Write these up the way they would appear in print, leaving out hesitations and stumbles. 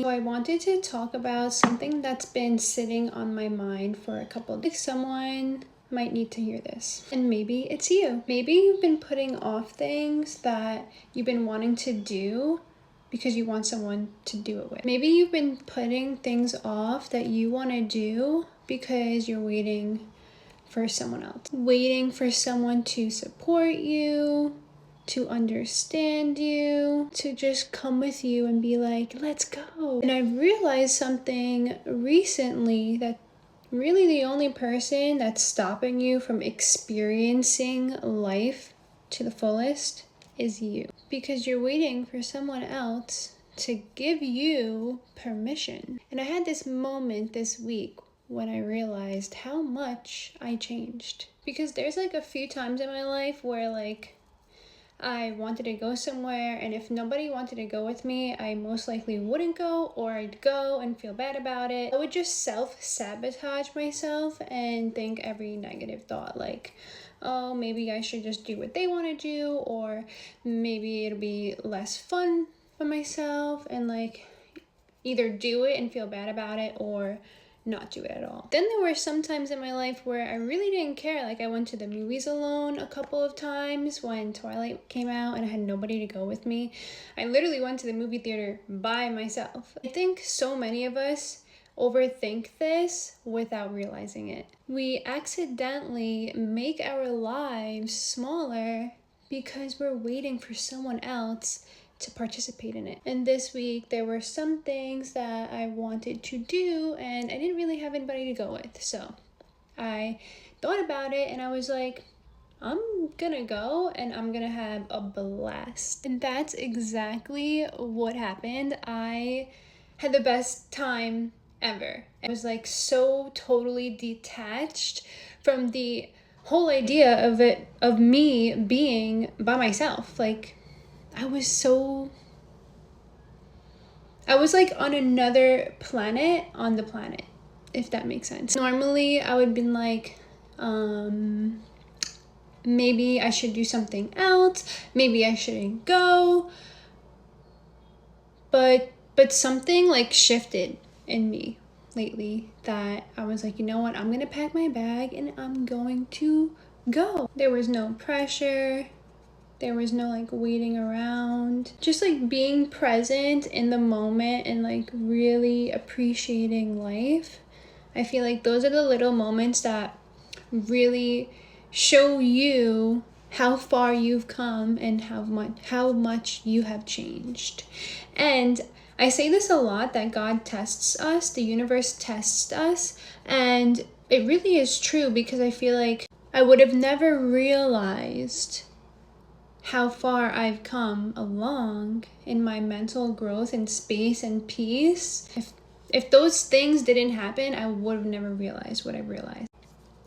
So I wanted to talk about something that's been sitting on my mind for a couple of days. Someone might need to hear this, and maybe it's you. Maybe you've been putting off things that you've been wanting to do because you want someone to do it with. Maybe you've been putting things off that you want to do because you're waiting for someone else. Waiting for someone to support you, to understand you, to just come with you and be like, let's go. And I've realized something recently, that really the only person that's stopping you from experiencing life to the fullest is you. Because you're waiting for someone else to give you permission. And I had this moment this week when I realized how much I changed. Because there's like a few times in my life where I wanted to go somewhere, and if nobody wanted to go with me, I most likely wouldn't go, or I'd go and feel bad about it. I would just self-sabotage myself and think every negative thought, like, oh, maybe I should just do what they want to do, or maybe it'll be less fun for myself, and either do it and feel bad about it, or not do it at all. Then there were some times in my life where I really didn't care. I went to the movies alone a couple of times when Twilight came out and I had nobody to go with me. I literally went to the movie theater by myself. I think so many of us overthink this without realizing it. We accidentally make our lives smaller because we're waiting for someone else to participate in it. And this week there were some things that I wanted to do and I didn't really have anybody to go with. So I thought about it and I was like, I'm gonna go and I'm gonna have a blast. And that's exactly what happened. I had the best time ever. I was so totally detached from the whole idea of me being by myself. I was on another planet on the planet, if that makes sense. Normally I would been maybe I should do something else, maybe I shouldn't go, but something shifted in me lately that I was you know what, I'm gonna pack my bag and I'm going to go. There was no pressure. There was no waiting around. Just being present in the moment and really appreciating life. I feel those are the little moments that really show you how far you've come and how much you have changed. And I say this a lot, that God tests us, the universe tests us, and it really is true, because I feel I would have never realized how far I've come along in my mental growth and space and peace. If those things didn't happen, I would have never realized what I realized.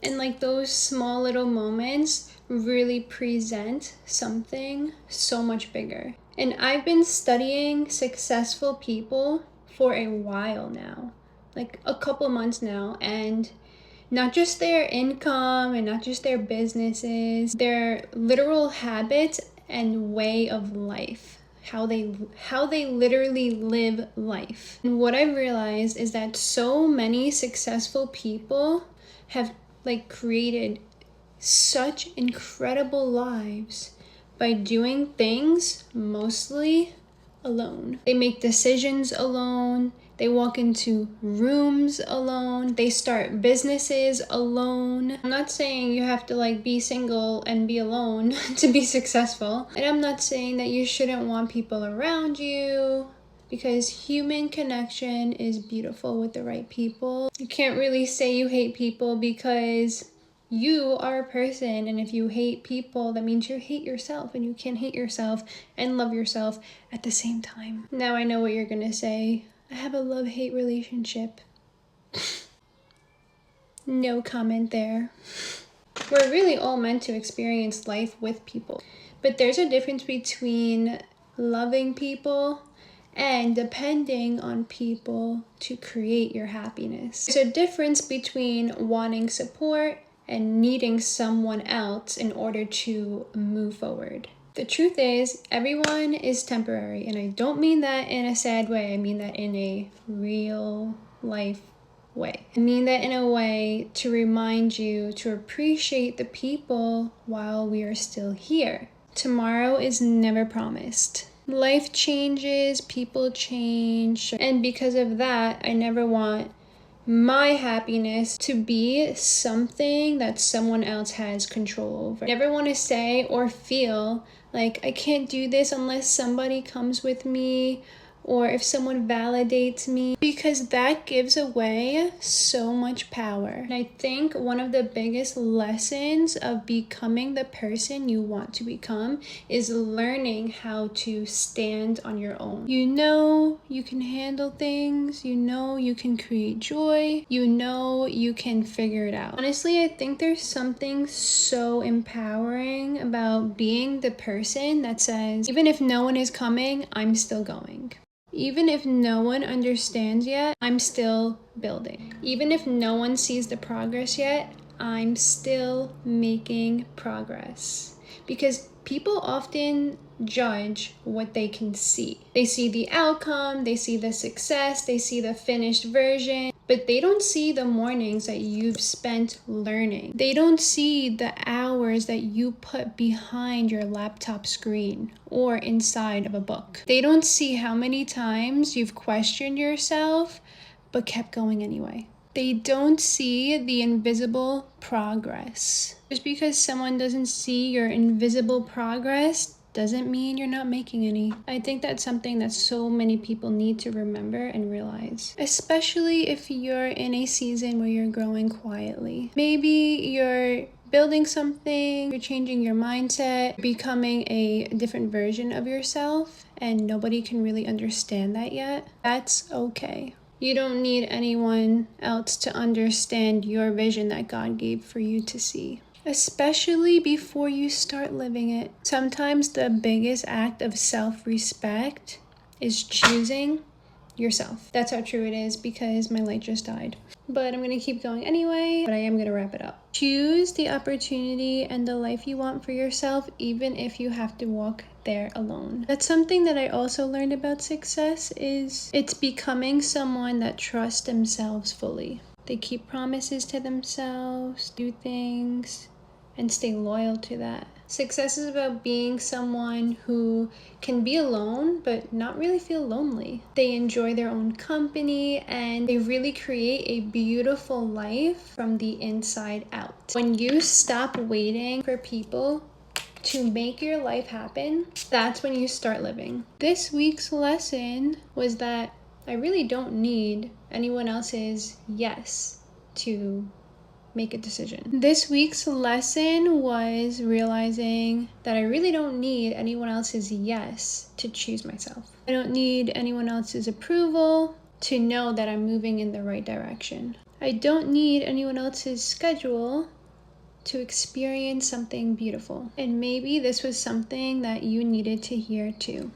And those small little moments really present something so much bigger. And I've been studying successful people for a while now, a couple months now, and not just their income and not just their businesses, their literal habits and way of life, how they literally live life. And what I've realized is that so many successful people have created such incredible lives by doing things mostly alone. They make decisions alone. They walk into rooms alone. They start businesses alone. I'm not saying you have to be single and be alone to be successful. And I'm not saying that you shouldn't want people around you, because human connection is beautiful with the right people. You can't really say you hate people, because you are a person, and if you hate people, that means you hate yourself, and you can't hate yourself and love yourself at the same time. Now I know what you're gonna say. I have a love-hate relationship. No comment there. We're really all meant to experience life with people, but there's a difference between loving people and depending on people to create your happiness. There's a difference between wanting support and needing someone else in order to move forward. The truth is, everyone is temporary, and I don't mean that in a sad way. I mean that in a real life way. I mean that in a way to remind you to appreciate the people while we are still here. Tomorrow is never promised. Life changes, people change, and because of that, I never want my happiness to be something that someone else has control over. I never want to say or feel like I can't do this unless somebody comes with me or if someone validates me, because that gives away so much power. And I think one of the biggest lessons of becoming the person you want to become is learning how to stand on your own. You know you can handle things, you know you can create joy, you know you can figure it out. Honestly, I think there's something so empowering about being the person that says, even if no one is coming, I'm still going. Even if no one understands yet, I'm still building. Even if no one sees the progress yet, I'm still making progress. Because people often judge what they can see. They see the outcome, they see the success, they see the finished version, but they don't see the mornings that you've spent learning. They don't see the hours that you put behind your laptop screen or inside of a book. They don't see how many times you've questioned yourself but kept going anyway. They don't see the invisible progress. Just because someone doesn't see your invisible progress doesn't mean you're not making any. I think that's something that so many people need to remember and realize, especially if you're in a season where you're growing quietly. Maybe you're building something, you're changing your mindset, becoming a different version of yourself, and nobody can really understand that yet. That's okay. You don't need anyone else to understand your vision that God gave for you to see, especially before you start living it. Sometimes the biggest act of self-respect is choosing yourself. That's how true it is, because my light just died. But I'm gonna keep going anyway, but I am gonna wrap it up. Choose the opportunity and the life you want for yourself, even if you have to walk there alone. That's something that I also learned about success, is it's becoming someone that trusts themselves fully. They keep promises to themselves, do things, and stay loyal to that. Success is about being someone who can be alone but not really feel lonely. They enjoy their own company and they really create a beautiful life from the inside out. When you stop waiting for people to make your life happen, that's when you start living. This week's lesson was that I really don't need anyone else's yes to make a decision. This week's lesson was realizing that I really don't need anyone else's yes to choose myself. I don't need anyone else's approval to know that I'm moving in the right direction. I don't need anyone else's schedule to experience something beautiful. And maybe this was something that you needed to hear too.